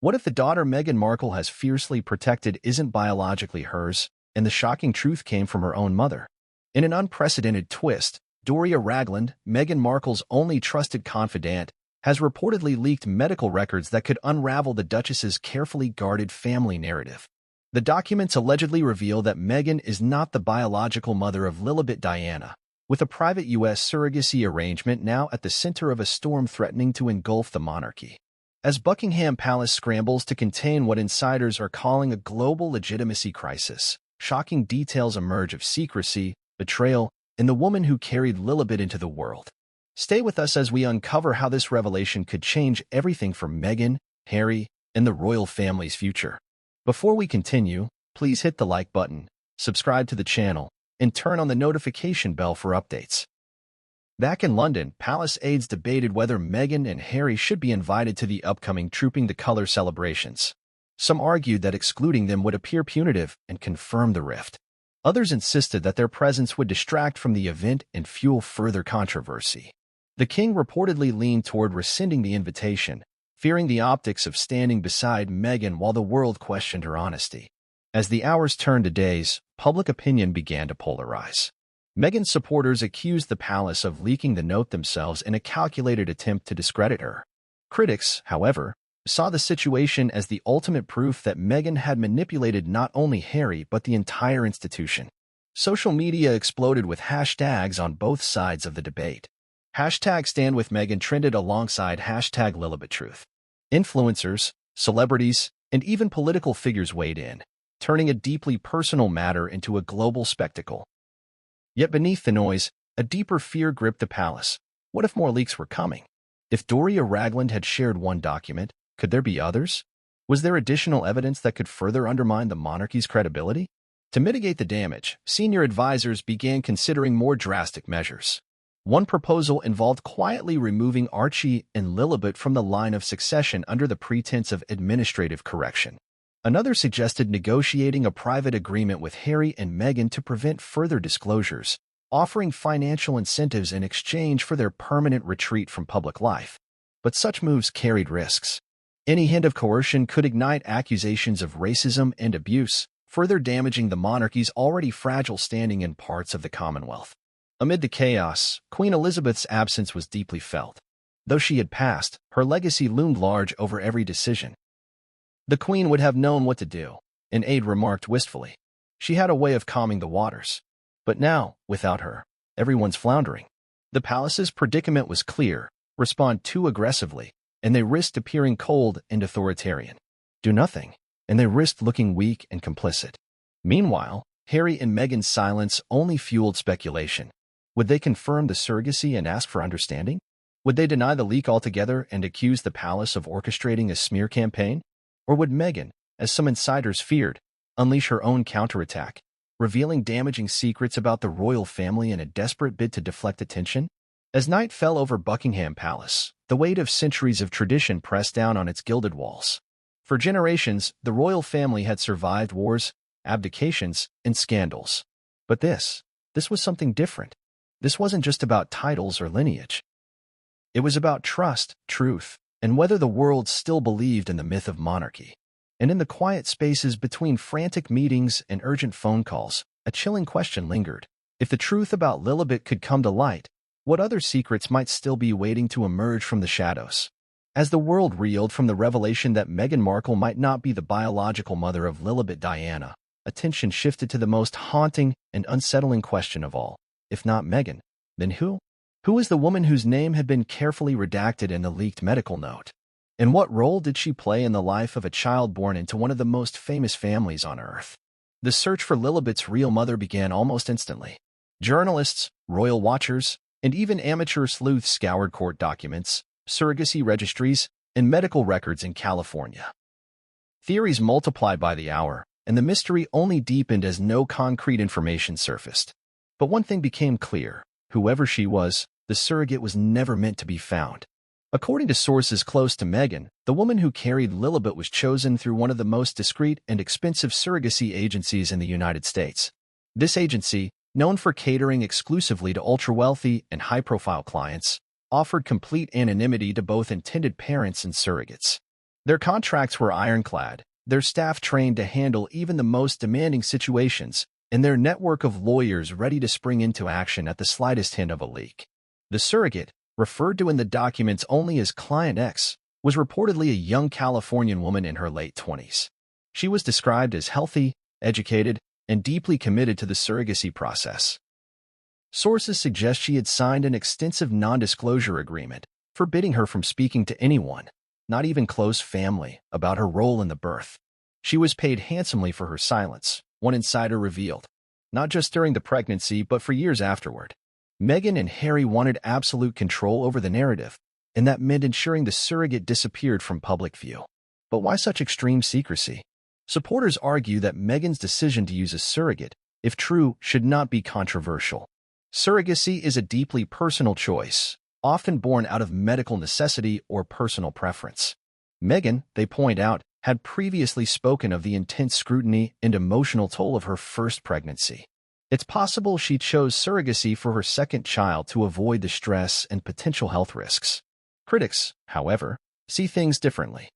What if the daughter Meghan Markle has fiercely protected isn't biologically hers, and the shocking truth came from her own mother? In an unprecedented twist, Doria Ragland, Meghan Markle's only trusted confidant, has reportedly leaked medical records that could unravel the Duchess's carefully guarded family narrative. The documents allegedly reveal that Meghan is not the biological mother of Lilibet Diana, with a private U.S. surrogacy arrangement now at the center of a storm threatening to engulf the monarchy. As Buckingham Palace scrambles to contain what insiders are calling a global legitimacy crisis, shocking details emerge of secrecy, betrayal, and the woman who carried Lilibet into the world. Stay with us as we uncover how this revelation could change everything for Meghan, Harry, and the royal family's future. Before we continue, please hit the like button, subscribe to the channel, and turn on the notification bell for updates. Back in London, palace aides debated whether Meghan and Harry should be invited to the upcoming Trooping the Colour celebrations. Some argued that excluding them would appear punitive and confirm the rift. Others insisted that their presence would distract from the event and fuel further controversy. The king reportedly leaned toward rescinding the invitation, fearing the optics of standing beside Meghan while the world questioned her honesty. As the hours turned to days, public opinion began to polarize. Meghan's supporters accused the palace of leaking the note themselves in a calculated attempt to discredit her. Critics, however, saw the situation as the ultimate proof that Meghan had manipulated not only Harry but the entire institution. Social media exploded with hashtags on both sides of the debate. Hashtag Stand With Meghan trended alongside hashtag LilibetTruth. Influencers, celebrities, and even political figures weighed in, turning a deeply personal matter into a global spectacle. Yet beneath the noise, a deeper fear gripped the palace. What if more leaks were coming? If Doria Ragland had shared one document, could there be others? Was there additional evidence that could further undermine the monarchy's credibility? To mitigate the damage, senior advisors began considering more drastic measures. One proposal involved quietly removing Archie and Lilibet from the line of succession under the pretense of administrative correction. Another suggested negotiating a private agreement with Harry and Meghan to prevent further disclosures, offering financial incentives in exchange for their permanent retreat from public life. But such moves carried risks. Any hint of coercion could ignite accusations of racism and abuse, further damaging the monarchy's already fragile standing in parts of the Commonwealth. Amid the chaos, Queen Elizabeth's absence was deeply felt. Though she had passed, her legacy loomed large over every decision. The Queen would have known what to do, an aide remarked wistfully. She had a way of calming the waters. But now, without her, everyone's floundering. The palace's predicament was clear: respond too aggressively, and they risked appearing cold and authoritarian. Do nothing, and they risked looking weak and complicit. Meanwhile, Harry and Meghan's silence only fueled speculation. Would they confirm the surrogacy and ask for understanding? Would they deny the leak altogether and accuse the palace of orchestrating a smear campaign? Or would Meghan, as some insiders feared, unleash her own counterattack, revealing damaging secrets about the royal family in a desperate bid to deflect attention? As night fell over Buckingham Palace, the weight of centuries of tradition pressed down on its gilded walls. For generations, the royal family had survived wars, abdications, and scandals. But this was something different. This wasn't just about titles or lineage. It was about trust, truth, and whether the world still believed in the myth of monarchy. And in the quiet spaces between frantic meetings and urgent phone calls, a chilling question lingered. If the truth about Lilibet could come to light, what other secrets might still be waiting to emerge from the shadows? As the world reeled from the revelation that Meghan Markle might not be the biological mother of Lilibet Diana, attention shifted to the most haunting and unsettling question of all. If not Meghan, then who? Who was the woman whose name had been carefully redacted in the leaked medical note? And what role did she play in the life of a child born into one of the most famous families on Earth? The search for Lilibet's real mother began almost instantly. Journalists, royal watchers, and even amateur sleuths scoured court documents, surrogacy registries, and medical records in California. Theories multiplied by the hour, and the mystery only deepened as no concrete information surfaced. But one thing became clear: whoever she was, the surrogate was never meant to be found. According to sources close to Meghan, the woman who carried Lilibet was chosen through one of the most discreet and expensive surrogacy agencies in the United States. This agency, known for catering exclusively to ultra-wealthy and high-profile clients, offered complete anonymity to both intended parents and surrogates. Their contracts were ironclad, their staff trained to handle even the most demanding situations, and their network of lawyers ready to spring into action at the slightest hint of a leak. The surrogate, referred to in the documents only as Client X, was reportedly a young Californian woman in her late 20s. She was described as healthy, educated, and deeply committed to the surrogacy process. Sources suggest she had signed an extensive non-disclosure agreement, forbidding her from speaking to anyone, not even close family, about her role in the birth. She was paid handsomely for her silence, one insider revealed, not just during the pregnancy but for years afterward. Meghan and Harry wanted absolute control over the narrative, and that meant ensuring the surrogate disappeared from public view. But why such extreme secrecy? Supporters argue that Meghan's decision to use a surrogate, if true, should not be controversial. Surrogacy is a deeply personal choice, often born out of medical necessity or personal preference. Meghan, they point out, had previously spoken of the intense scrutiny and emotional toll of her first pregnancy. It's possible she chose surrogacy for her second child to avoid the stress and potential health risks. Critics, however, see things differently.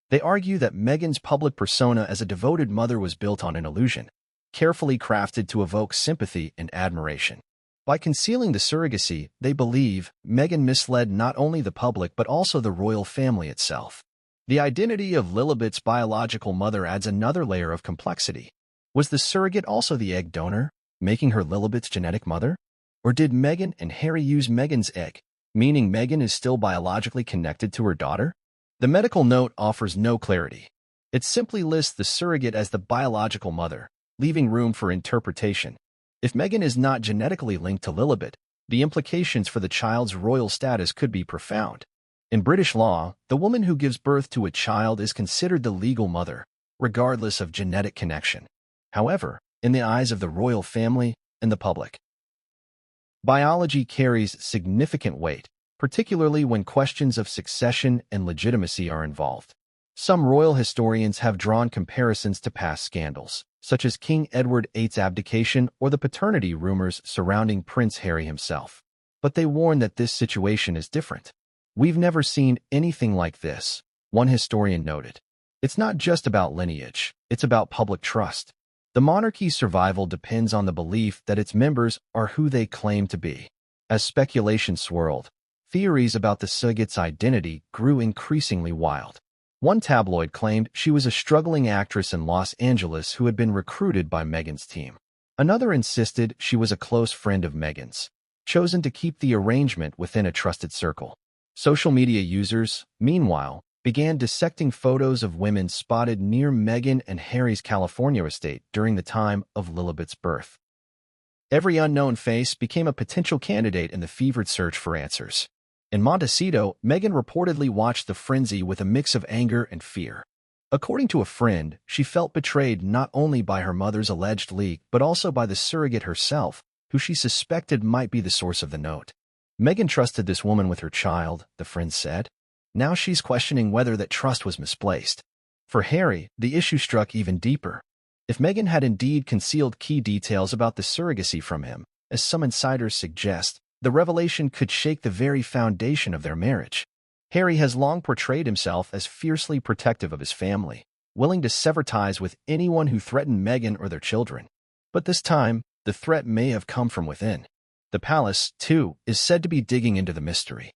They argue that Meghan's public persona as a devoted mother was built on an illusion, carefully crafted to evoke sympathy and admiration. By concealing the surrogacy, they believe Meghan misled not only the public but also the royal family itself. The identity of Lilibet's biological mother adds another layer of complexity. Was the surrogate also the egg donor, making her Lilibet's genetic mother? Or did Meghan and Harry use Meghan's egg, meaning Meghan is still biologically connected to her daughter? The medical note offers no clarity. It simply lists the surrogate as the biological mother, leaving room for interpretation. If Meghan is not genetically linked to Lilibet, the implications for the child's royal status could be profound. In British law, the woman who gives birth to a child is considered the legal mother, regardless of genetic connection. However, in the eyes of the royal family and the public, biology carries significant weight, particularly when questions of succession and legitimacy are involved. Some royal historians have drawn comparisons to past scandals, such as King Edward VIII's abdication or the paternity rumors surrounding Prince Harry himself. But they warn that this situation is different. "We've never seen anything like this," one historian noted. "It's not just about lineage, it's about public trust. The monarchy's survival depends on the belief that its members are who they claim to be." As speculation swirled, theories about the surrogate's identity grew increasingly wild. One tabloid claimed she was a struggling actress in Los Angeles who had been recruited by Meghan's team. Another insisted she was a close friend of Meghan's, chosen to keep the arrangement within a trusted circle. Social media users, meanwhile, began dissecting photos of women spotted near Meghan and Harry's California estate during the time of Lilibet's birth. Every unknown face became a potential candidate in the fevered search for answers. In Montecito, Meghan reportedly watched the frenzy with a mix of anger and fear. According to a friend, she felt betrayed not only by her mother's alleged leak but also by the surrogate herself, who she suspected might be the source of the note. Meghan trusted this woman with her child, the friend said. Now she's questioning whether that trust was misplaced. For Harry, the issue struck even deeper. If Meghan had indeed concealed key details about the surrogacy from him, as some insiders suggest, the revelation could shake the very foundation of their marriage. Harry has long portrayed himself as fiercely protective of his family, willing to sever ties with anyone who threatened Meghan or their children. But this time, the threat may have come from within. The palace, too, is said to be digging into the mystery.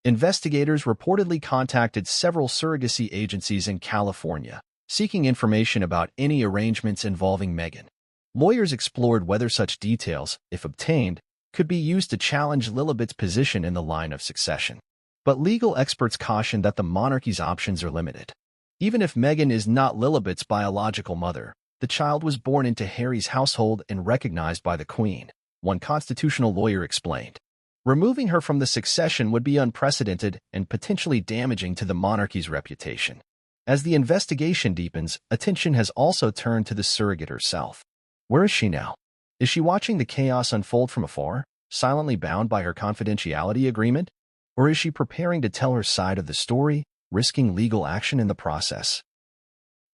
Investigators reportedly contacted several surrogacy agencies in California, seeking information about any arrangements involving Meghan. Lawyers explored whether such details, if obtained, could be used to challenge Lilibet's position in the line of succession. But legal experts caution that the monarchy's options are limited. Even if Meghan is not Lilibet's biological mother, the child was born into Harry's household and recognized by the Queen, one constitutional lawyer explained. Removing her from the succession would be unprecedented and potentially damaging to the monarchy's reputation. As the investigation deepens, attention has also turned to the surrogate herself. Where is she now? Is she watching the chaos unfold from afar, silently bound by her confidentiality agreement? Or is she preparing to tell her side of the story, risking legal action in the process?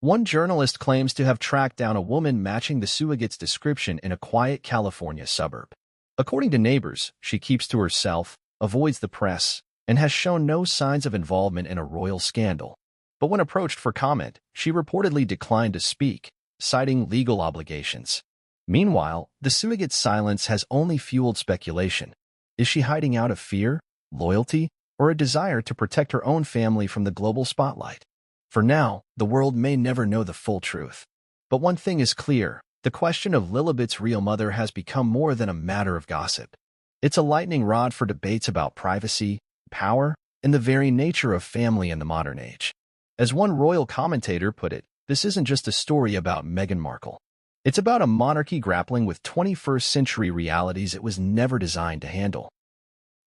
One journalist claims to have tracked down a woman matching the surrogate's description in a quiet California suburb. According to neighbors, she keeps to herself, avoids the press, and has shown no signs of involvement in a royal scandal, But when approached for comment, she reportedly declined to speak, citing legal obligations. Meanwhile, the surrogate's silence has only fueled speculation. Is she hiding out of fear, loyalty, or a desire to protect her own family from the global spotlight? For now, the world may never know the full truth. But one thing is clear, the question of Lilibet's real mother has become more than a matter of gossip. It's a lightning rod for debates about privacy, power, and the very nature of family in the modern age. As one royal commentator put it, this isn't just a story about Meghan Markle. It's about a monarchy grappling with 21st-century realities it was never designed to handle.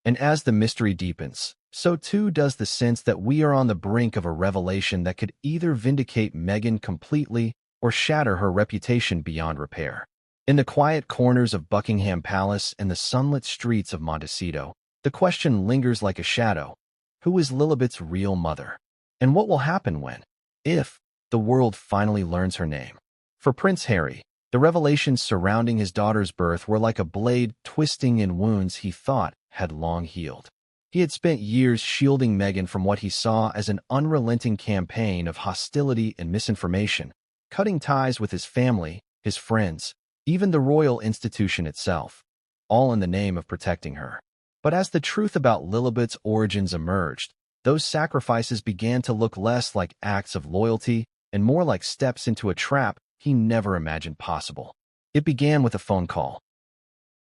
And as the mystery deepens, so too does the sense that we are on the brink of a revelation that could either vindicate Meghan completely or shatter her reputation beyond repair. In the quiet corners of Buckingham Palace and the sunlit streets of Montecito, the question lingers like a shadow. Who is Lilibet's real mother? And what will happen when, if, the world finally learns her name? For Prince Harry, the revelations surrounding his daughter's birth were like a blade twisting in wounds he thought had long healed. He had spent years shielding Meghan from what he saw as an unrelenting campaign of hostility and misinformation, cutting ties with his family, his friends, even the royal institution itself, all in the name of protecting her. But as the truth about Lilibet's origins emerged, those sacrifices began to look less like acts of loyalty and more like steps into a trap he never imagined possible. It began with a phone call.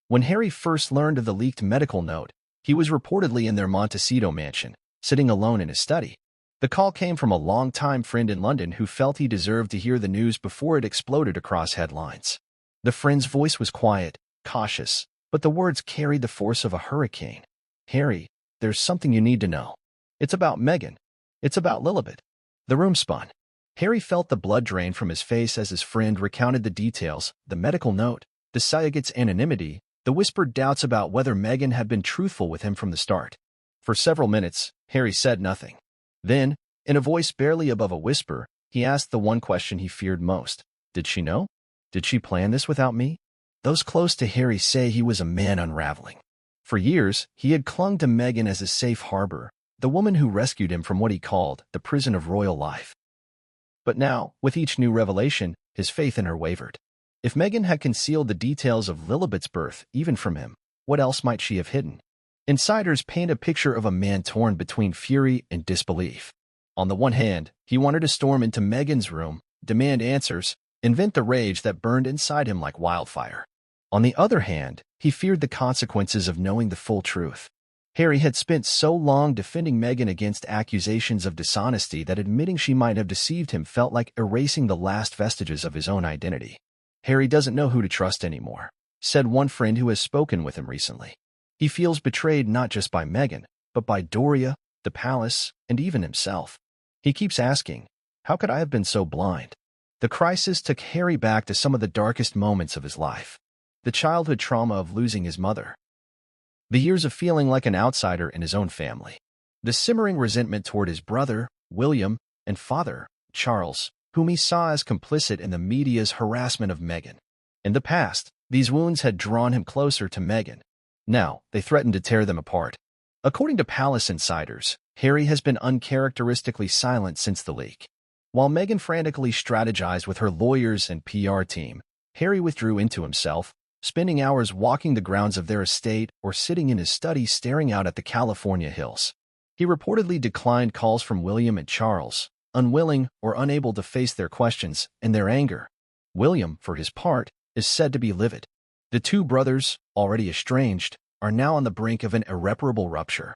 When Harry first learned of the leaked medical note, he was reportedly in their Montecito mansion, sitting alone in his study. The call came from a longtime friend in London who felt he deserved to hear the news before it exploded across headlines. The friend's voice was quiet, cautious, but the words carried the force of a hurricane. "Harry, there's something you need to know. It's about Meghan. It's about Lilibet." The room spun. Harry felt the blood drain from his face as his friend recounted the details, the medical note, the surrogate's anonymity, the whispered doubts about whether Meghan had been truthful with him from the start. For several minutes, Harry said nothing. Then, in a voice barely above a whisper, he asked the one question he feared most. Did she know? Did she plan this without me? Those close to Harry say he was a man unraveling. For years, he had clung to Meghan as a safe harbor, the woman who rescued him from what he called the prison of royal life. But now, with each new revelation, his faith in her wavered. If Meghan had concealed the details of Lilibet's birth, even from him, what else might she have hidden? Insiders paint a picture of a man torn between fury and disbelief. On the one hand, he wanted to storm into Meghan's room, demand answers, invent the rage that burned inside him like wildfire. On the other hand, he feared the consequences of knowing the full truth. Harry had spent so long defending Meghan against accusations of dishonesty that admitting she might have deceived him felt like erasing the last vestiges of his own identity. Harry doesn't know who to trust anymore, said one friend who has spoken with him recently. He feels betrayed not just by Meghan, but by Doria, the palace, and even himself. He keeps asking, how could I have been so blind? The crisis took Harry back to some of the darkest moments of his life. The childhood trauma of losing his mother. The years of feeling like an outsider in his own family. The simmering resentment toward his brother, William, and father, Charles, whom he saw as complicit in the media's harassment of Meghan. In the past, these wounds had drawn him closer to Meghan. Now, they threatened to tear them apart. According to palace insiders, Harry has been uncharacteristically silent since the leak. While Meghan frantically strategized with her lawyers and PR team, Harry withdrew into himself, spending hours walking the grounds of their estate or sitting in his study staring out at the California hills. He reportedly declined calls from William and Charles, unwilling or unable to face their questions and their anger. William, for his part, is said to be livid. The two brothers, already estranged, are now on the brink of an irreparable rupture.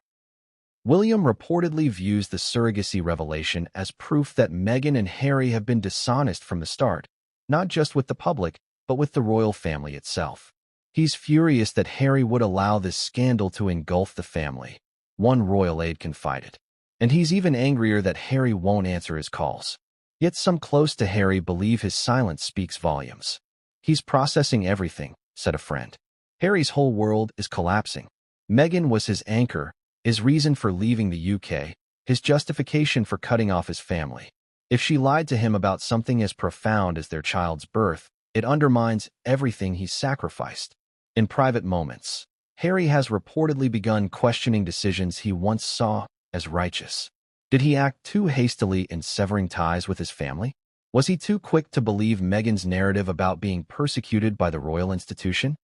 William reportedly views the surrogacy revelation as proof that Meghan and Harry have been dishonest from the start, not just with the public, but with the royal family itself. He's furious that Harry would allow this scandal to engulf the family, one royal aide confided. And he's even angrier that Harry won't answer his calls. Yet some close to Harry believe his silence speaks volumes. He's processing everything, said a friend. Harry's whole world is collapsing. Meghan was his anchor, his reason for leaving the UK, his justification for cutting off his family. If she lied to him about something as profound as their child's birth, it undermines everything he's sacrificed. In private moments, Harry has reportedly begun questioning decisions he once saw as righteous. Did he act too hastily in severing ties with his family? Was he too quick to believe Meghan's narrative about being persecuted by the royal institution?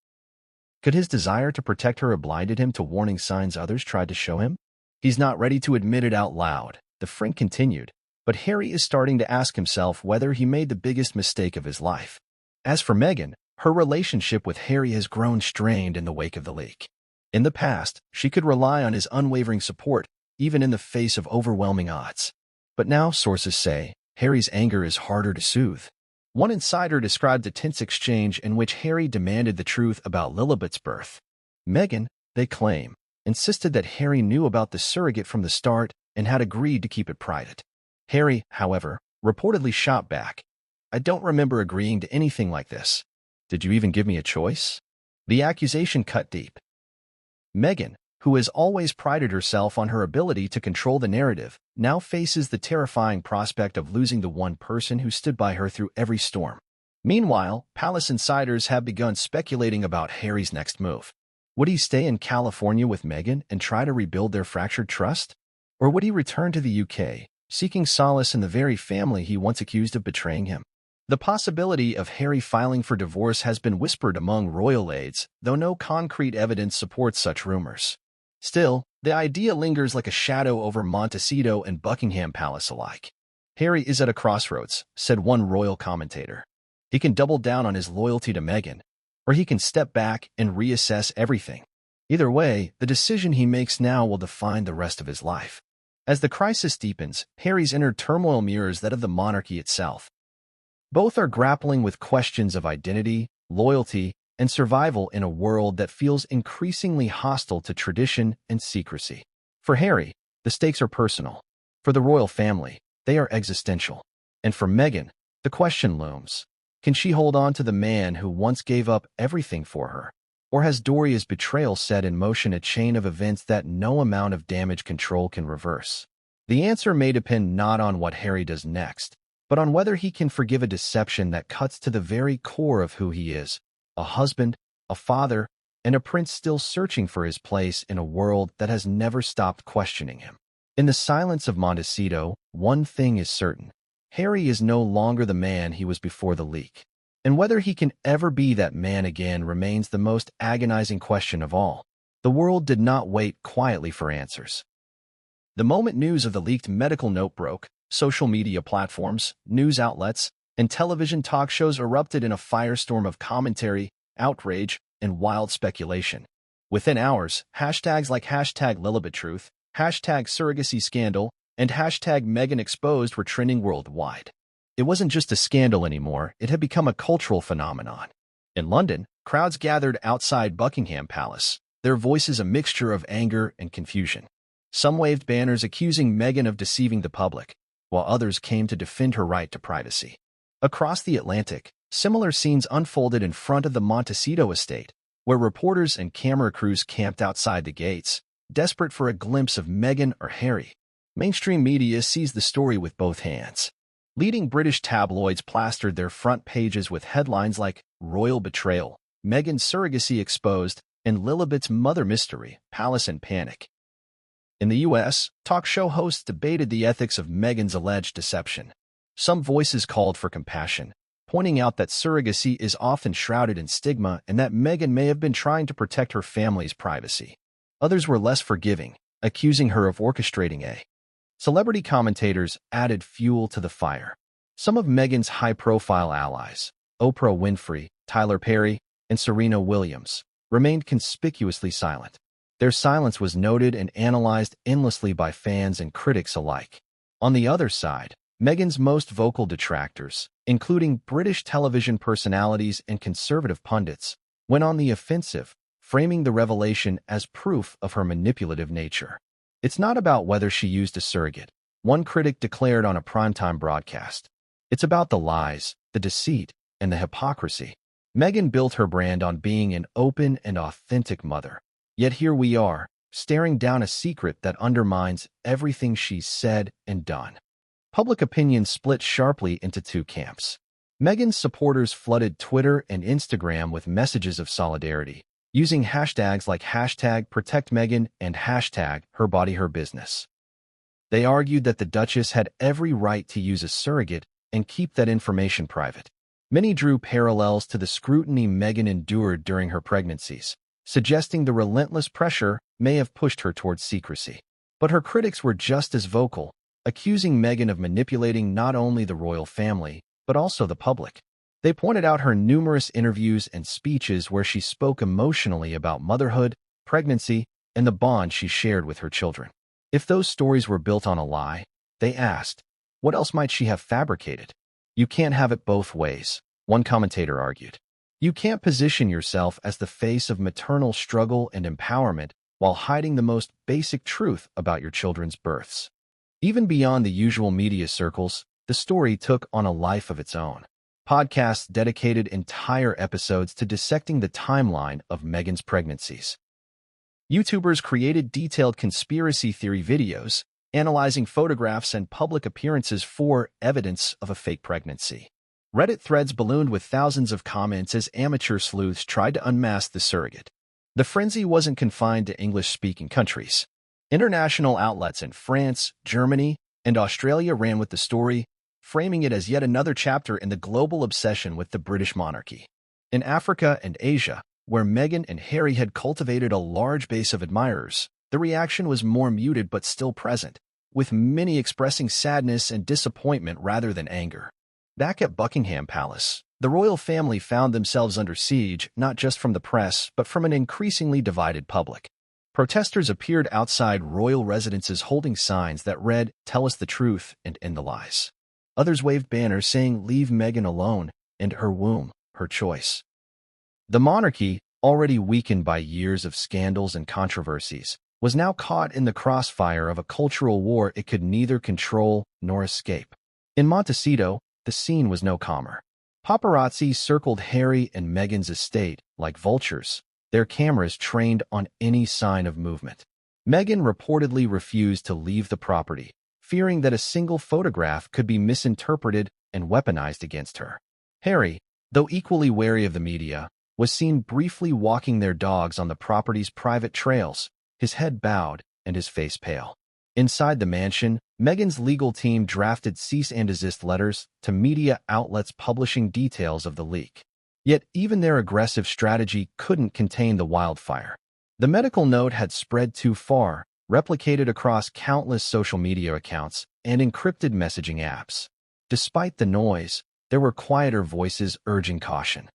Could his desire to protect her have blinded him to warning signs others tried to show him? He's not ready to admit it out loud, the friend continued, but Harry is starting to ask himself whether he made the biggest mistake of his life. As for Meghan, her relationship with Harry has grown strained in the wake of the leak. In the past, she could rely on his unwavering support, even in the face of overwhelming odds. But now, sources say, Harry's anger is harder to soothe. One insider described a tense exchange in which Harry demanded the truth about Lilibet's birth. Meghan, they claim, insisted that Harry knew about the surrogate from the start and had agreed to keep it private. Harry, however, reportedly shot back, "I don't remember agreeing to anything like this. Did you even give me a choice?" The accusation cut deep. Meghan, who has always prided herself on her ability to control the narrative, now faces the terrifying prospect of losing the one person who stood by her through every storm. Meanwhile, palace insiders have begun speculating about Harry's next move. Would he stay in California with Meghan and try to rebuild their fractured trust? Or would he return to the UK, seeking solace in the very family he once accused of betraying him? The possibility of Harry filing for divorce has been whispered among royal aides, though no concrete evidence supports such rumors. Still, the idea lingers like a shadow over Montecito and Buckingham Palace alike. Harry is at a crossroads, said one royal commentator. He can double down on his loyalty to Meghan, or he can step back and reassess everything. Either way, the decision he makes now will define the rest of his life. As the crisis deepens, Harry's inner turmoil mirrors that of the monarchy itself. Both are grappling with questions of identity, loyalty, and survival in a world that feels increasingly hostile to tradition and secrecy. For Harry, the stakes are personal. For the royal family, they are existential. And for Meghan, the question looms. Can she hold on to the man who once gave up everything for her? Or has Doria's betrayal set in motion a chain of events that no amount of damage control can reverse? The answer may depend not on what Harry does next, but on whether he can forgive a deception that cuts to the very core of who he is. A husband, a father, and a prince still searching for his place in a world that has never stopped questioning him. In the silence of Montecito, one thing is certain. Harry is no longer the man he was before the leak. And whether he can ever be that man again remains the most agonizing question of all. The world did not wait quietly for answers. The moment news of the leaked medical note broke, social media platforms, news outlets, and television talk shows erupted in a firestorm of commentary, outrage, and wild speculation. Within hours, hashtags like #LilibetTruth, #surrogacy_scandal, and #MeghanExposed were trending worldwide. It wasn't just a scandal anymore, it had become a cultural phenomenon. In London, crowds gathered outside Buckingham Palace, their voices a mixture of anger and confusion. Some waved banners accusing Meghan of deceiving the public, while others came to defend her right to privacy. Across the Atlantic, similar scenes unfolded in front of the Montecito estate, where reporters and camera crews camped outside the gates, desperate for a glimpse of Meghan or Harry. Mainstream media seized the story with both hands. Leading British tabloids plastered their front pages with headlines like "Royal Betrayal," "Meghan's Surrogacy Exposed," and "Lilibet's Mother Mystery, Palace in Panic." In the U.S., talk show hosts debated the ethics of Meghan's alleged deception. Some voices called for compassion, pointing out that surrogacy is often shrouded in stigma and that Meghan may have been trying to protect her family's privacy. Others were less forgiving, accusing her of orchestrating a. Celebrity commentators added fuel to the fire. Some of Meghan's high-profile allies, Oprah Winfrey, Tyler Perry, and Serena Williams, remained conspicuously silent. Their silence was noted and analyzed endlessly by fans and critics alike. On the other side, Meghan's most vocal detractors, including British television personalities and conservative pundits, went on the offensive, framing the revelation as proof of her manipulative nature. It's not about whether she used a surrogate, one critic declared on a primetime broadcast. It's about the lies, the deceit, and the hypocrisy. Meghan built her brand on being an open and authentic mother. Yet here we are, staring down a secret that undermines everything she's said and done. Public opinion split sharply into two camps. Meghan's supporters flooded Twitter and Instagram with messages of solidarity, using hashtags like #ProtectMeghan and #HerBodyHerBusiness. They argued that the Duchess had every right to use a surrogate and keep that information private. Many drew parallels to the scrutiny Meghan endured during her pregnancies, suggesting the relentless pressure may have pushed her towards secrecy. But her critics were just as vocal, accusing Meghan of manipulating not only the royal family, but also the public. They pointed out her numerous interviews and speeches where she spoke emotionally about motherhood, pregnancy, and the bond she shared with her children. If those stories were built on a lie, they asked, what else might she have fabricated? You can't have it both ways, one commentator argued. You can't position yourself as the face of maternal struggle and empowerment while hiding the most basic truth about your children's births. Even beyond the usual media circles, the story took on a life of its own. Podcasts dedicated entire episodes to dissecting the timeline of Meghan's pregnancies. YouTubers created detailed conspiracy theory videos, analyzing photographs and public appearances for evidence of a fake pregnancy. Reddit threads ballooned with thousands of comments as amateur sleuths tried to unmask the surrogate. The frenzy wasn't confined to English-speaking countries. International outlets in France, Germany, and Australia ran with the story, framing it as yet another chapter in the global obsession with the British monarchy. In Africa and Asia, where Meghan and Harry had cultivated a large base of admirers, the reaction was more muted but still present, with many expressing sadness and disappointment rather than anger. Back at Buckingham Palace, the royal family found themselves under siege not just from the press but from an increasingly divided public. Protesters appeared outside royal residences holding signs that read, "Tell us the truth and end the lies." Others waved banners saying, "Leave Meghan alone," and "Her womb, her choice." The monarchy, already weakened by years of scandals and controversies, was now caught in the crossfire of a cultural war it could neither control nor escape. In Montecito, the scene was no calmer. Paparazzi circled Harry and Meghan's estate like vultures, their cameras trained on any sign of movement. Meghan reportedly refused to leave the property, fearing that a single photograph could be misinterpreted and weaponized against her. Harry, though equally wary of the media, was seen briefly walking their dogs on the property's private trails, his head bowed and his face pale. Inside the mansion, Meghan's legal team drafted cease and desist letters to media outlets publishing details of the leak. Yet even their aggressive strategy couldn't contain the wildfire. The medical note had spread too far, replicated across countless social media accounts and encrypted messaging apps. Despite the noise, there were quieter voices urging caution.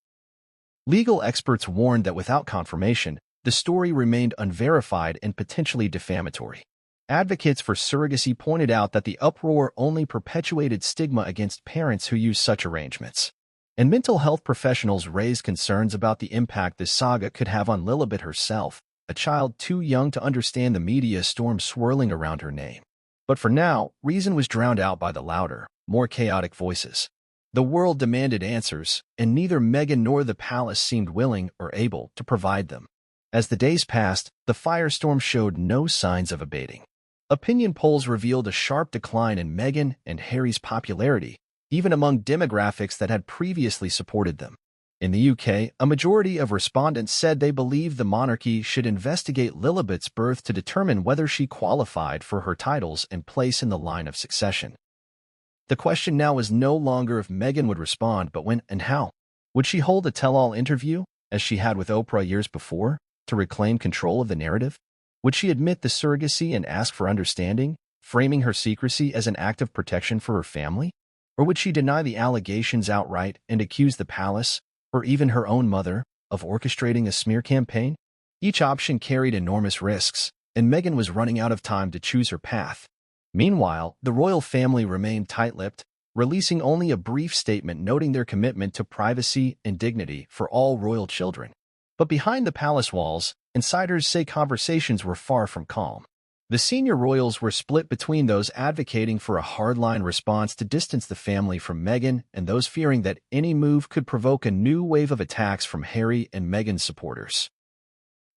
Legal experts warned that without confirmation, the story remained unverified and potentially defamatory. Advocates for surrogacy pointed out that the uproar only perpetuated stigma against parents who use such arrangements. And mental health professionals raised concerns about the impact this saga could have on Lilibet herself, a child too young to understand the media storm swirling around her name. But for now, reason was drowned out by the louder, more chaotic voices. The world demanded answers, and neither Meghan nor the palace seemed willing or able to provide them. As the days passed, the firestorm showed no signs of abating. Opinion polls revealed a sharp decline in Meghan and Harry's popularity, even among demographics that had previously supported them. In the UK, a majority of respondents said they believed the monarchy should investigate Lilibet's birth to determine whether she qualified for her titles and place in the line of succession. The question now was no longer if Meghan would respond, but when and how. Would she hold a tell-all interview, as she had with Oprah years before, to reclaim control of the narrative? Would she admit the surrogacy and ask for understanding, framing her secrecy as an act of protection for her family? Or would she deny the allegations outright and accuse the palace, or even her own mother, of orchestrating a smear campaign? Each option carried enormous risks, and Meghan was running out of time to choose her path. Meanwhile, the royal family remained tight-lipped, releasing only a brief statement noting their commitment to privacy and dignity for all royal children. But behind the palace walls, insiders say conversations were far from calm. The senior royals were split between those advocating for a hardline response to distance the family from Meghan and those fearing that any move could provoke a new wave of attacks from Harry and Meghan's supporters.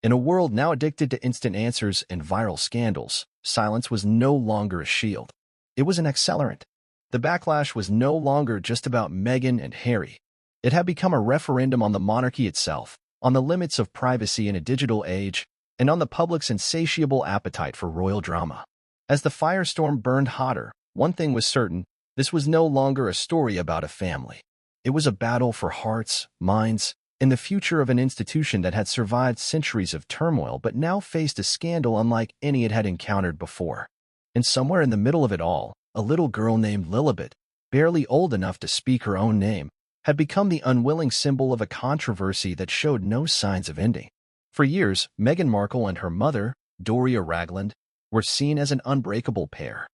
In a world now addicted to instant answers and viral scandals, silence was no longer a shield. It was an accelerant. The backlash was no longer just about Meghan and Harry. It had become a referendum on the monarchy itself, on the limits of privacy in a digital age, and on the public's insatiable appetite for royal drama. As the firestorm burned hotter, one thing was certain: this was no longer a story about a family. It was a battle for hearts, minds, and the future of an institution that had survived centuries of turmoil but now faced a scandal unlike any it had encountered before. And somewhere in the middle of it all, a little girl named Lilibet, barely old enough to speak her own name, had become the unwilling symbol of a controversy that showed no signs of ending. For years, Meghan Markle and her mother, Doria Ragland, were seen as an unbreakable pair.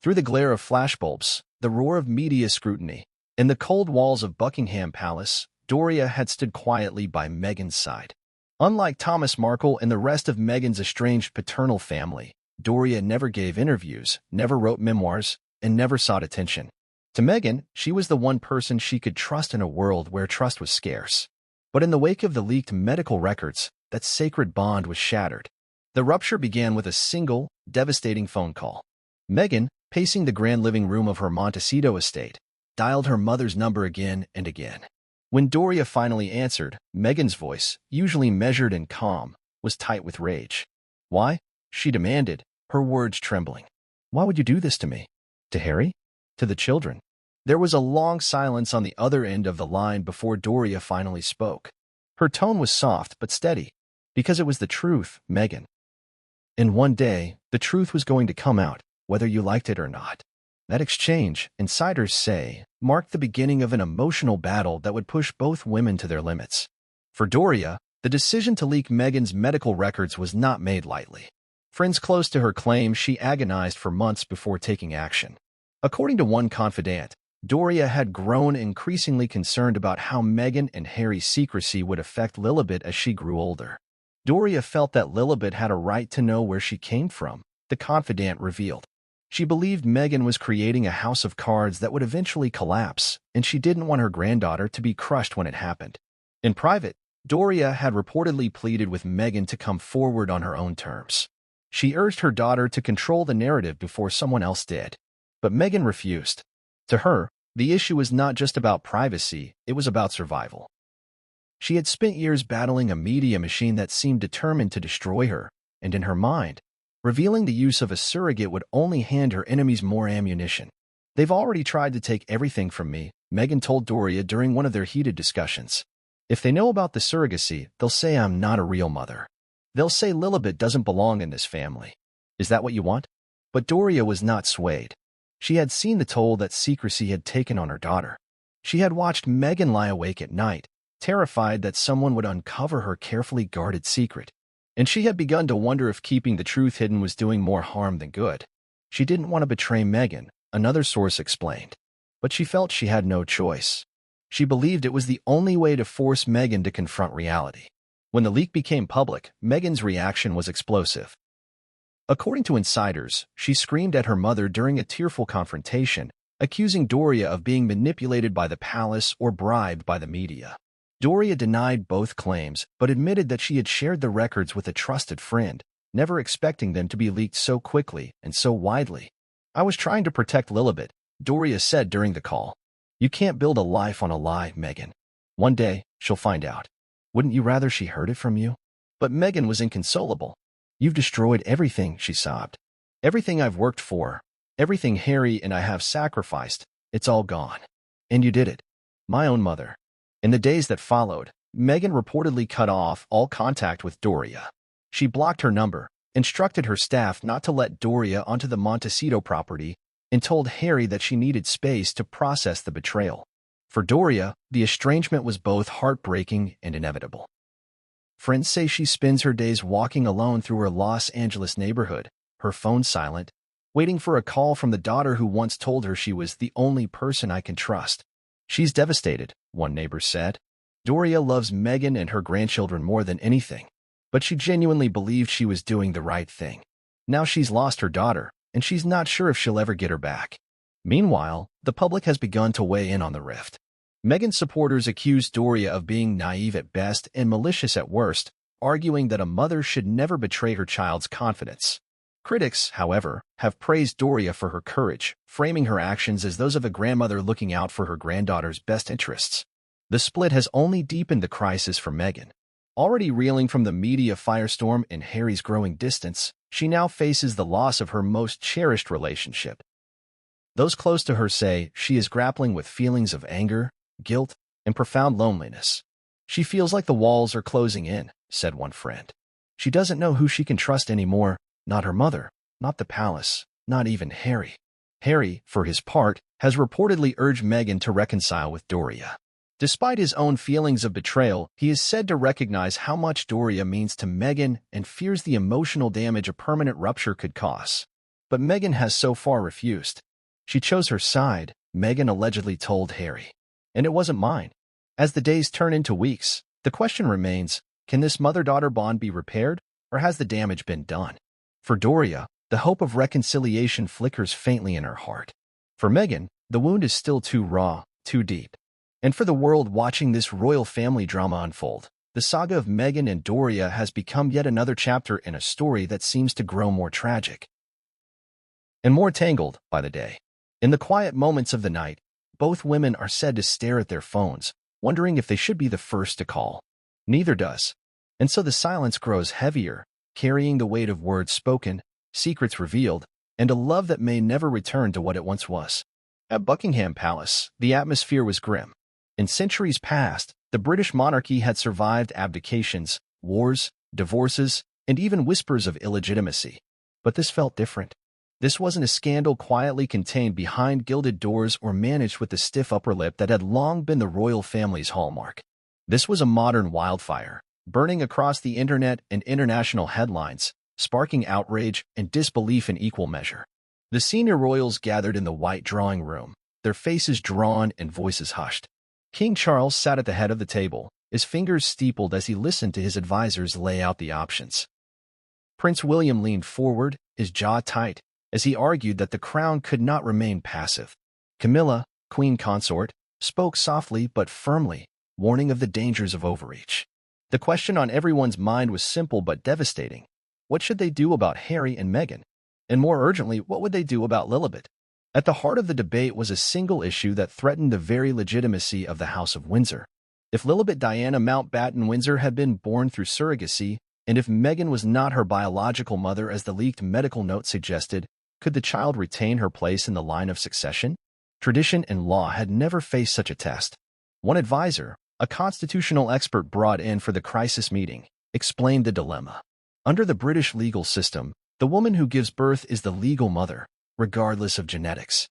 Through the glare of flashbulbs, the roar of media scrutiny, and the cold walls of Buckingham Palace, Doria had stood quietly by Meghan's side. Unlike Thomas Markle and the rest of Meghan's estranged paternal family, Doria never gave interviews, never wrote memoirs, and never sought attention. To Meghan, she was the one person she could trust in a world where trust was scarce. But in the wake of the leaked medical records, that sacred bond was shattered. The rupture began with a single, devastating phone call. Meghan, pacing the grand living room of her Montecito estate, dialed her mother's number again and again. When Doria finally answered, Meghan's voice, usually measured and calm, was tight with rage. "Why?" she demanded, her words trembling. "Why would you do this to me? To Harry? To the children?" There was a long silence on the other end of the line before Doria finally spoke. Her tone was soft but steady. "Because it was the truth, Meghan. And one day, the truth was going to come out, whether you liked it or not." That exchange, insiders say, marked the beginning of an emotional battle that would push both women to their limits. For Doria, the decision to leak Meghan's medical records was not made lightly. Friends close to her claim she agonized for months before taking action. According to one confidant, Doria had grown increasingly concerned about how Meghan and Harry's secrecy would affect Lilibet as she grew older. Doria felt that Lilibet had a right to know where she came from, the confidant revealed. She believed Meghan was creating a house of cards that would eventually collapse, and she didn't want her granddaughter to be crushed when it happened. In private, Doria had reportedly pleaded with Meghan to come forward on her own terms. She urged her daughter to control the narrative before someone else did. But Meghan refused. To her, the issue was not just about privacy, it was about survival. She had spent years battling a media machine that seemed determined to destroy her, and in her mind, revealing the use of a surrogate would only hand her enemies more ammunition. "They've already tried to take everything from me," Meghan told Doria during one of their heated discussions. "If they know about the surrogacy, they'll say I'm not a real mother. They'll say Lilibet doesn't belong in this family. Is that what you want?" But Doria was not swayed. She had seen the toll that secrecy had taken on her daughter. She had watched Meghan lie awake at night, terrified that someone would uncover her carefully guarded secret. And she had begun to wonder if keeping the truth hidden was doing more harm than good. She didn't want to betray Meghan, another source explained. But she felt she had no choice. She believed it was the only way to force Meghan to confront reality. When the leak became public, Meghan's reaction was explosive. According to insiders, she screamed at her mother during a tearful confrontation, accusing Doria of being manipulated by the palace or bribed by the media. Doria denied both claims, but admitted that she had shared the records with a trusted friend, never expecting them to be leaked so quickly and so widely. "I was trying to protect Lilibet," Doria said during the call. "You can't build a life on a lie, Meghan. One day, she'll find out. Wouldn't you rather she heard it from you?" But Meghan was inconsolable. "You've destroyed everything," she sobbed. "Everything I've worked for, everything Harry and I have sacrificed, it's all gone. And you did it. My own mother." In the days that followed, Meghan reportedly cut off all contact with Doria. She blocked her number, instructed her staff not to let Doria onto the Montecito property, and told Harry that she needed space to process the betrayal. For Doria, the estrangement was both heartbreaking and inevitable. Friends say she spends her days walking alone through her Los Angeles neighborhood, her phone silent, waiting for a call from the daughter who once told her she was the only person I can trust. "She's devastated," one neighbor said. Doria loves Meghan and her grandchildren more than anything, but she genuinely believed she was doing the right thing. Now she's lost her daughter, and she's not sure if she'll ever get her back. Meanwhile, the public has begun to weigh in on the rift. Meghan's supporters accused Doria of being naive at best and malicious at worst, arguing that a mother should never betray her child's confidence. Critics, however, have praised Doria for her courage, framing her actions as those of a grandmother looking out for her granddaughter's best interests. The split has only deepened the crisis for Meghan. Already reeling from the media firestorm and Harry's growing distance, she now faces the loss of her most cherished relationship. Those close to her say she is grappling with feelings of anger, guilt, and profound loneliness. "She feels like the walls are closing in," said one friend. "She doesn't know who she can trust anymore, not her mother, not the palace, not even Harry." Harry, for his part, has reportedly urged Meghan to reconcile with Doria. Despite his own feelings of betrayal, he is said to recognize how much Doria means to Meghan and fears the emotional damage a permanent rupture could cause. But Meghan has so far refused. "She chose her side," Meghan allegedly told Harry. "And it wasn't mine." As the days turn into weeks, the question remains, can this mother-daughter bond be repaired, or has the damage been done? For Doria, the hope of reconciliation flickers faintly in her heart. For Meghan, the wound is still too raw, too deep. And for the world watching this royal family drama unfold, the saga of Meghan and Doria has become yet another chapter in a story that seems to grow more tragic and more tangled by the day. In the quiet moments of the night, both women are said to stare at their phones, wondering if they should be the first to call. Neither does. And so the silence grows heavier, carrying the weight of words spoken, secrets revealed, and a love that may never return to what it once was. At Buckingham Palace, the atmosphere was grim. In centuries past, the British monarchy had survived abdications, wars, divorces, and even whispers of illegitimacy. But this felt different. This wasn't a scandal quietly contained behind gilded doors or managed with the stiff upper lip that had long been the royal family's hallmark. This was a modern wildfire, burning across the internet and international headlines, sparking outrage and disbelief in equal measure. The senior royals gathered in the white drawing room, their faces drawn and voices hushed. King Charles sat at the head of the table, his fingers steepled as he listened to his advisors lay out the options. Prince William leaned forward, his jaw tight, as he argued that the crown could not remain passive. Camilla, Queen Consort, spoke softly but firmly, warning of the dangers of overreach. The question on everyone's mind was simple but devastating. What should they do about Harry and Meghan? And more urgently, what would they do about Lilibet? At the heart of the debate was a single issue that threatened the very legitimacy of the House of Windsor. If Lilibet Diana Mountbatten Windsor had been born through surrogacy, and if Meghan was not her biological mother as the leaked medical note suggested, could the child retain her place in the line of succession? Tradition and law had never faced such a test. One advisor, a constitutional expert brought in for the crisis meeting, explained the dilemma. Under the British legal system, the woman who gives birth is the legal mother, regardless of genetics.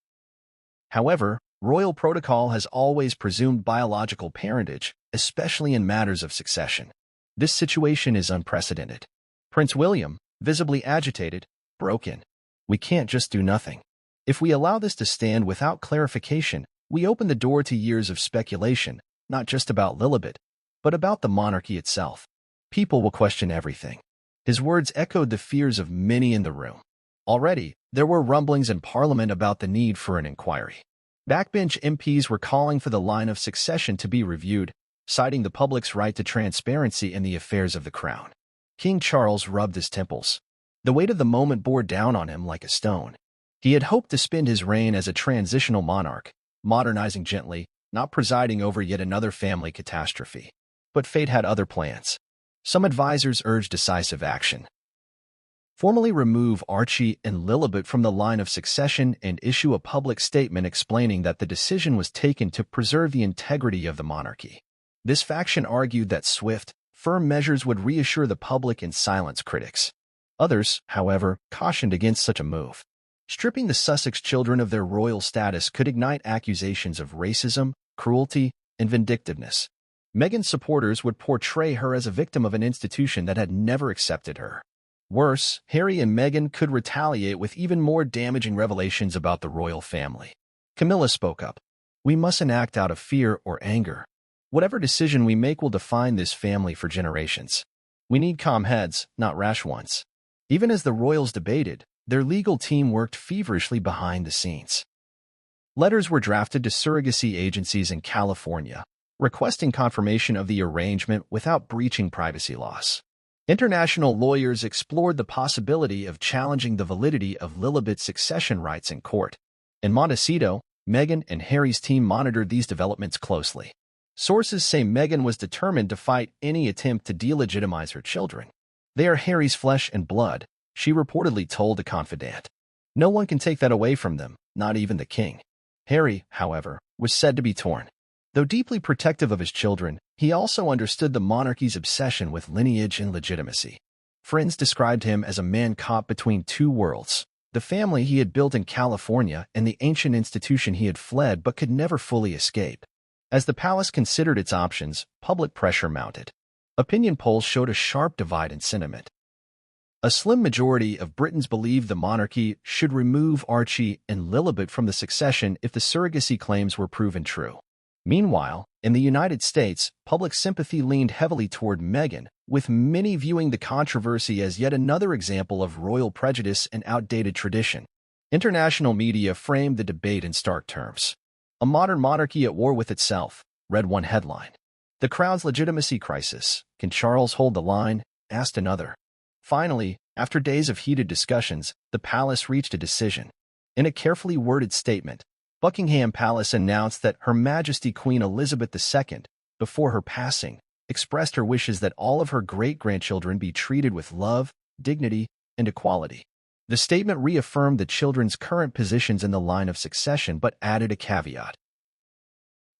However, royal protocol has always presumed biological parentage, especially in matters of succession. This situation is unprecedented. Prince William, visibly agitated, broke in. "We can't just do nothing. If we allow this to stand without clarification, we open the door to years of speculation, not just about Lilibet, but about the monarchy itself. People will question everything." His words echoed the fears of many in the room. Already, there were rumblings in Parliament about the need for an inquiry. Backbench MPs were calling for the line of succession to be reviewed, citing the public's right to transparency in the affairs of the crown. King Charles rubbed his temples. The weight of the moment bore down on him like a stone. He had hoped to spend his reign as a transitional monarch, modernizing gently, not presiding over yet another family catastrophe. But fate had other plans. Some advisors urged decisive action. Formally remove Archie and Lilibet from the line of succession and issue a public statement explaining that the decision was taken to preserve the integrity of the monarchy. This faction argued that swift, firm measures would reassure the public and silence critics. Others, however, cautioned against such a move. Stripping the Sussex children of their royal status could ignite accusations of racism, cruelty, and vindictiveness. Meghan's supporters would portray her as a victim of an institution that had never accepted her. Worse, Harry and Meghan could retaliate with even more damaging revelations about the royal family. Camilla spoke up. "We mustn't act out of fear or anger. Whatever decision we make will define this family for generations. We need calm heads, not rash ones." Even as the royals debated, their legal team worked feverishly behind the scenes. Letters were drafted to surrogacy agencies in California, requesting confirmation of the arrangement without breaching privacy laws. International lawyers explored the possibility of challenging the validity of Lilibet's succession rights in court. In Montecito, Meghan and Harry's team monitored these developments closely. Sources say Meghan was determined to fight any attempt to delegitimize her children. "They are Harry's flesh and blood," she reportedly told a confidant. "No one can take that away from them, not even the king." Harry, however, was said to be torn. Though deeply protective of his children, he also understood the monarchy's obsession with lineage and legitimacy. Friends described him as a man caught between two worlds: the family he had built in California and the ancient institution he had fled but could never fully escape. As the palace considered its options, public pressure mounted. Opinion polls showed a sharp divide in sentiment. A slim majority of Britons believed the monarchy should remove Archie and Lilibet from the succession if the surrogacy claims were proven true. Meanwhile, in the United States, public sympathy leaned heavily toward Meghan, with many viewing the controversy as yet another example of royal prejudice and outdated tradition. International media framed the debate in stark terms. "A modern monarchy at war with itself," read one headline. "The crown's legitimacy crisis. Can Charles hold the line?" asked another. Finally, after days of heated discussions, the palace reached a decision. In a carefully worded statement, Buckingham Palace announced that Her Majesty Queen Elizabeth II, before her passing, expressed her wishes that all of her great-grandchildren be treated with love, dignity, and equality. The statement reaffirmed the children's current positions in the line of succession but added a caveat.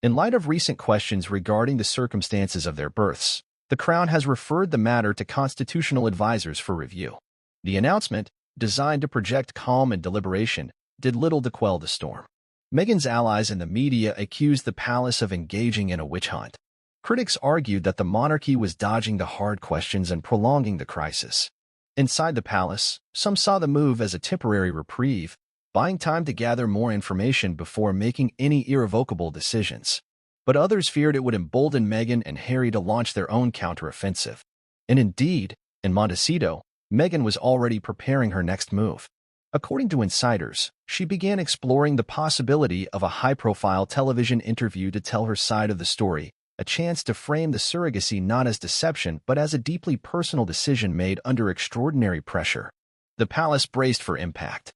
In light of recent questions regarding the circumstances of their births, the Crown has referred the matter to constitutional advisors for review. The announcement, designed to project calm and deliberation, did little to quell the storm. Meghan's allies in the media accused the palace of engaging in a witch hunt. Critics argued that the monarchy was dodging the hard questions and prolonging the crisis. Inside the palace, some saw the move as a temporary reprieve, buying time to gather more information before making any irrevocable decisions. But others feared it would embolden Meghan and Harry to launch their own counteroffensive. And indeed, in Montecito, Meghan was already preparing her next move. According to insiders, she began exploring the possibility of a high-profile television interview to tell her side of the story, a chance to frame the surrogacy not as deception but as a deeply personal decision made under extraordinary pressure. The palace braced for impact.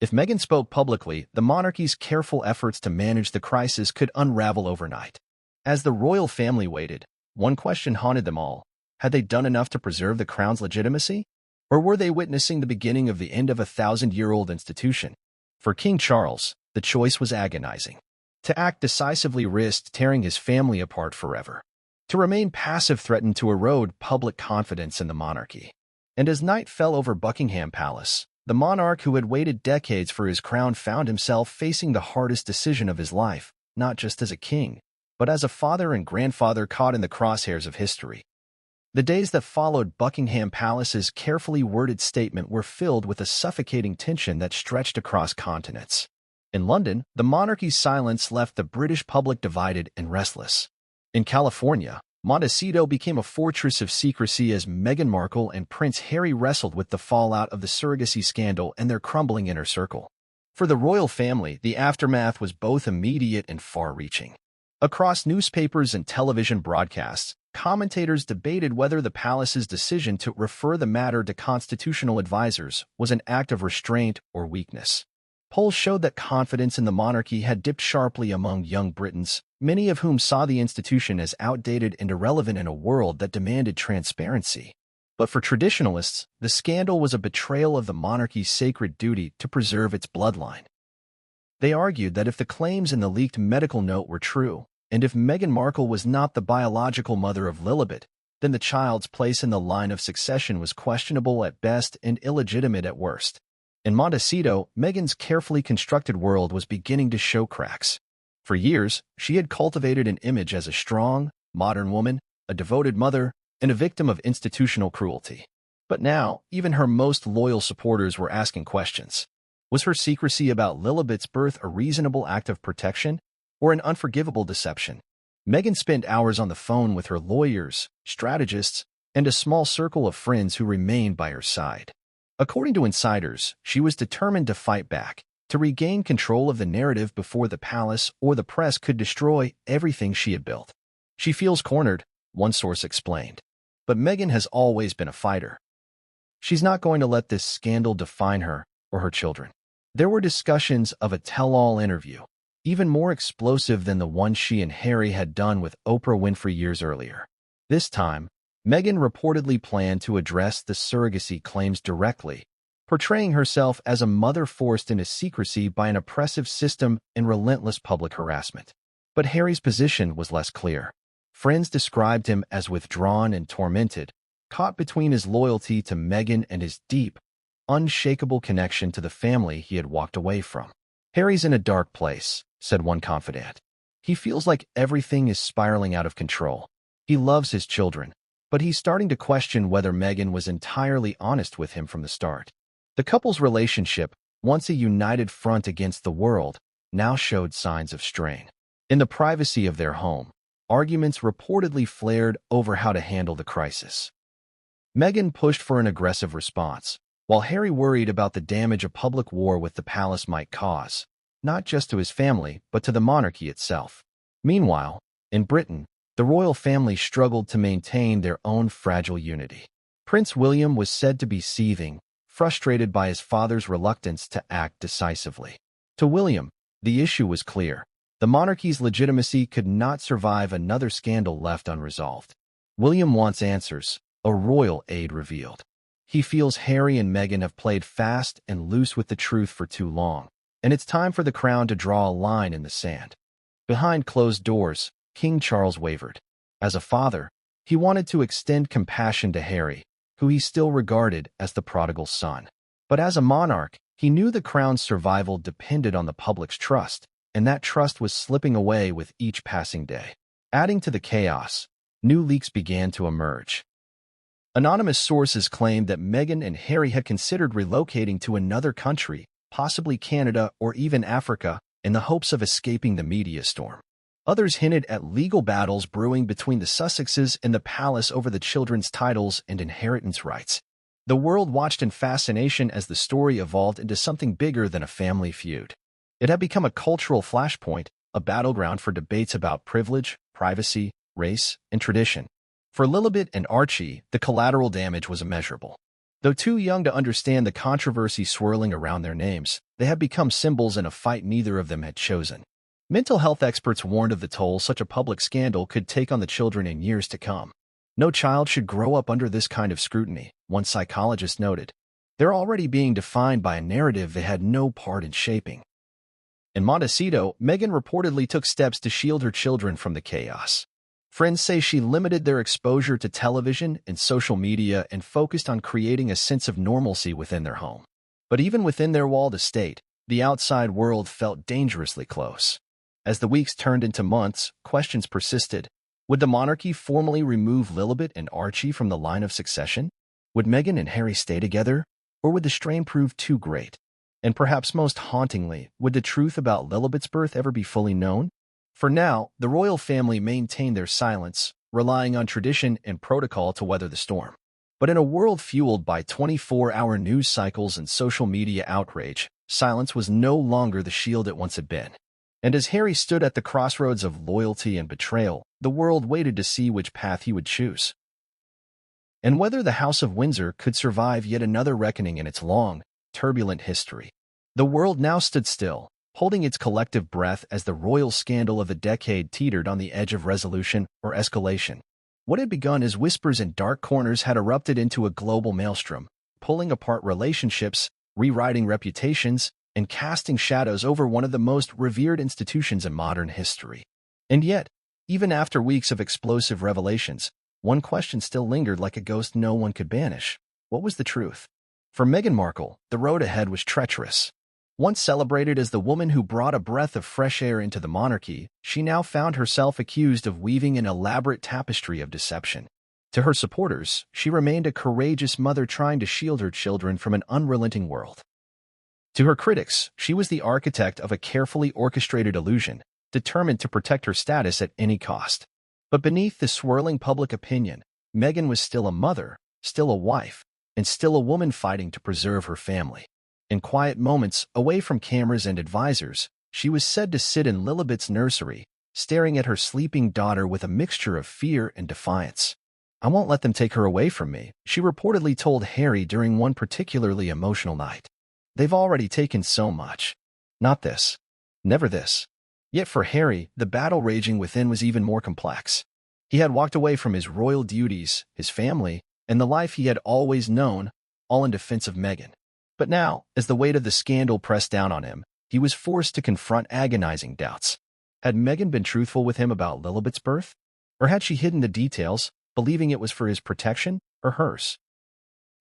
If Meghan spoke publicly, the monarchy's careful efforts to manage the crisis could unravel overnight. As the royal family waited, one question haunted them all: had they done enough to preserve the crown's legitimacy? Or were they witnessing the beginning of the end of a 1,000-year-old institution? For King Charles, the choice was agonizing. To act decisively risked tearing his family apart forever. To remain passive threatened to erode public confidence in the monarchy. And as night fell over Buckingham Palace, the monarch who had waited decades for his crown found himself facing the hardest decision of his life, not just as a king, but as a father and grandfather caught in the crosshairs of history. The days that followed Buckingham Palace's carefully worded statement were filled with a suffocating tension that stretched across continents. In London, the monarchy's silence left the British public divided and restless. In California, Montecito became a fortress of secrecy as Meghan Markle and Prince Harry wrestled with the fallout of the surrogacy scandal and their crumbling inner circle. For the royal family, the aftermath was both immediate and far-reaching. Across newspapers and television broadcasts, commentators debated whether the palace's decision to refer the matter to constitutional advisors was an act of restraint or weakness. Polls showed that confidence in the monarchy had dipped sharply among young Britons, many of whom saw the institution as outdated and irrelevant in a world that demanded transparency. But for traditionalists, the scandal was a betrayal of the monarchy's sacred duty to preserve its bloodline. They argued that if the claims in the leaked medical note were true, and if Meghan Markle was not the biological mother of Lilibet, then the child's place in the line of succession was questionable at best and illegitimate at worst. In Montecito, Meghan's carefully constructed world was beginning to show cracks. For years, she had cultivated an image as a strong, modern woman, a devoted mother, and a victim of institutional cruelty. But now, even her most loyal supporters were asking questions. Was her secrecy about Lilibet's birth a reasonable act of protection, or an unforgivable deception? Meghan spent hours on the phone with her lawyers, strategists, and a small circle of friends who remained by her side. According to insiders, she was determined to fight back, to regain control of the narrative before the palace or the press could destroy everything she had built. "She feels cornered," one source explained. But Meghan has always been a fighter. She's not going to let this scandal define her or her children. There were discussions of a tell-all interview, even more explosive than the one she and Harry had done with Oprah Winfrey years earlier. This time, Meghan reportedly planned to address the surrogacy claims directly, portraying herself as a mother forced into secrecy by an oppressive system and relentless public harassment. But Harry's position was less clear. Friends described him as withdrawn and tormented, caught between his loyalty to Meghan and his deep, unshakable connection to the family he had walked away from. "Harry's in a dark place," said one confidant. "He feels like everything is spiraling out of control. He loves his children, but he's starting to question whether Meghan was entirely honest with him from the start." The couple's relationship, once a united front against the world, now showed signs of strain. In the privacy of their home, arguments reportedly flared over how to handle the crisis. Meghan pushed for an aggressive response, while Harry worried about the damage a public war with the palace might cause, not just to his family, but to the monarchy itself. Meanwhile, in Britain, the royal family struggled to maintain their own fragile unity. Prince William was said to be seething, frustrated by his father's reluctance to act decisively. To William, the issue was clear. The monarchy's legitimacy could not survive another scandal left unresolved. "William wants answers," a royal aide revealed. "He feels Harry and Meghan have played fast and loose with the truth for too long, and it's time for the crown to draw a line in the sand." Behind closed doors, King Charles wavered. As a father, he wanted to extend compassion to Harry, who he still regarded as the prodigal son. But as a monarch, he knew the crown's survival depended on the public's trust, and that trust was slipping away with each passing day. Adding to the chaos, new leaks began to emerge. Anonymous sources claimed that Meghan and Harry had considered relocating to another country, possibly Canada or even Africa, in the hopes of escaping the media storm. Others hinted at legal battles brewing between the Sussexes and the palace over the children's titles and inheritance rights. The world watched in fascination as the story evolved into something bigger than a family feud. It had become a cultural flashpoint, a battleground for debates about privilege, privacy, race, and tradition. For Lilibet and Archie, the collateral damage was immeasurable. Though too young to understand the controversy swirling around their names, they had become symbols in a fight neither of them had chosen. Mental health experts warned of the toll such a public scandal could take on the children in years to come. "No child should grow up under this kind of scrutiny," one psychologist noted. "They're already being defined by a narrative they had no part in shaping." In Montecito, Meghan reportedly took steps to shield her children from the chaos. Friends say she limited their exposure to television and social media and focused on creating a sense of normalcy within their home. But even within their walled estate, the outside world felt dangerously close. As the weeks turned into months, questions persisted. Would the monarchy formally remove Lilibet and Archie from the line of succession? Would Meghan and Harry stay together? Or would the strain prove too great? And perhaps most hauntingly, would the truth about Lilibet's birth ever be fully known? For now, the royal family maintained their silence, relying on tradition and protocol to weather the storm. But in a world fueled by 24-hour news cycles and social media outrage, silence was no longer the shield it once had been. And as Harry stood at the crossroads of loyalty and betrayal, the world waited to see which path he would choose. And whether the House of Windsor could survive yet another reckoning in its long, turbulent history. The world now stood still, holding its collective breath as the royal scandal of the decade teetered on the edge of resolution or escalation. What had begun as whispers in dark corners had erupted into a global maelstrom, pulling apart relationships, rewriting reputations, and casting shadows over one of the most revered institutions in modern history. And yet, even after weeks of explosive revelations, one question still lingered like a ghost no one could banish. What was the truth? For Meghan Markle, the road ahead was treacherous. Once celebrated as the woman who brought a breath of fresh air into the monarchy, she now found herself accused of weaving an elaborate tapestry of deception. To her supporters, she remained a courageous mother trying to shield her children from an unrelenting world. To her critics, she was the architect of a carefully orchestrated illusion, determined to protect her status at any cost. But beneath the swirling public opinion, Meghan was still a mother, still a wife, and still a woman fighting to preserve her family. In quiet moments, away from cameras and advisors, she was said to sit in Lilibet's nursery, staring at her sleeping daughter with a mixture of fear and defiance. "I won't let them take her away from me," she reportedly told Harry during one particularly emotional night. "They've already taken so much. Not this. Never this." Yet for Harry, the battle raging within was even more complex. He had walked away from his royal duties, his family, and the life he had always known, all in defense of Meghan. But now, as the weight of the scandal pressed down on him, he was forced to confront agonizing doubts. Had Meghan been truthful with him about Lilibet's birth? Or had she hidden the details, believing it was for his protection or hers?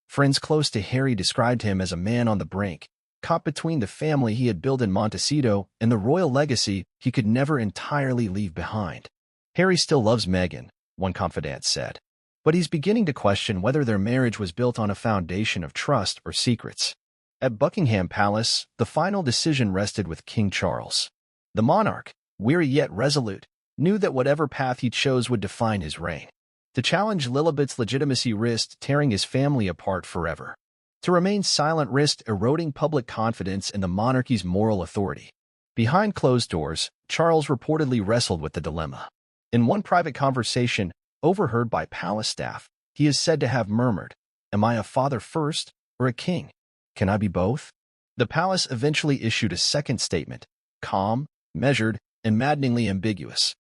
Friends close to Harry described him as a man on the brink, caught between the family he had built in Montecito and the royal legacy he could never entirely leave behind. Harry still loves Meghan, one confidant said, but he's beginning to question whether their marriage was built on a foundation of trust or secrets. At Buckingham Palace, the final decision rested with King Charles. The monarch, weary yet resolute, knew that whatever path he chose would define his reign. To challenge Lilibet's legitimacy risked tearing his family apart forever. To remain silent risked eroding public confidence in the monarchy's moral authority. Behind closed doors, Charles reportedly wrestled with the dilemma. In one private conversation, overheard by palace staff, he is said to have murmured, "Am I a father first or a king? Can I be both?" The palace eventually issued a second statement, calm, measured, and maddeningly ambiguous.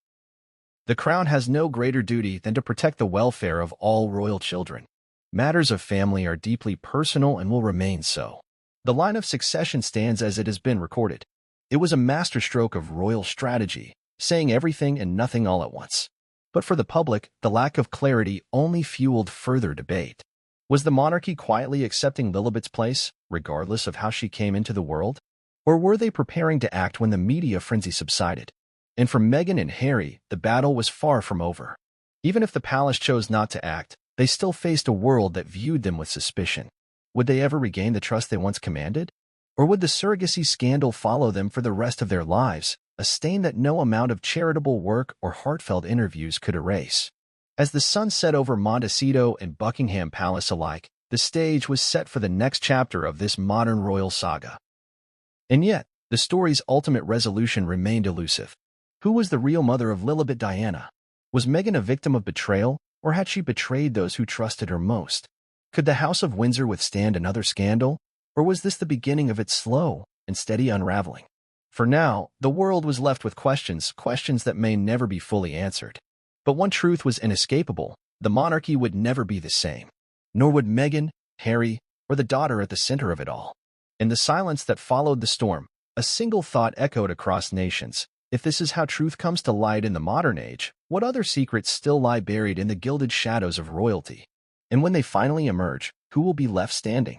The crown has no greater duty than to protect the welfare of all royal children. Matters of family are deeply personal and will remain so. The line of succession stands as it has been recorded. It was a masterstroke of royal strategy, saying everything and nothing all at once. But for the public, the lack of clarity only fueled further debate. Was the monarchy quietly accepting Lilibet's place, regardless of how she came into the world? Or were they preparing to act when the media frenzy subsided? And for Meghan and Harry, the battle was far from over. Even if the palace chose not to act, they still faced a world that viewed them with suspicion. Would they ever regain the trust they once commanded? Or would the surrogacy scandal follow them for the rest of their lives, a stain that no amount of charitable work or heartfelt interviews could erase? As the sun set over Montecito and Buckingham Palace alike, the stage was set for the next chapter of this modern royal saga. And yet, the story's ultimate resolution remained elusive. Who was the real mother of Lilibet Diana? Was Meghan a victim of betrayal, or had she betrayed those who trusted her most? Could the House of Windsor withstand another scandal, or was this the beginning of its slow and steady unraveling? For now, the world was left with questions that may never be fully answered. But one truth was inescapable: the monarchy would never be the same. Nor would Meghan, Harry, or the daughter at the center of it all. In the silence that followed the storm, a single thought echoed across nations. If this is how truth comes to light in the modern age, what other secrets still lie buried in the gilded shadows of royalty? And when they finally emerge, who will be left standing?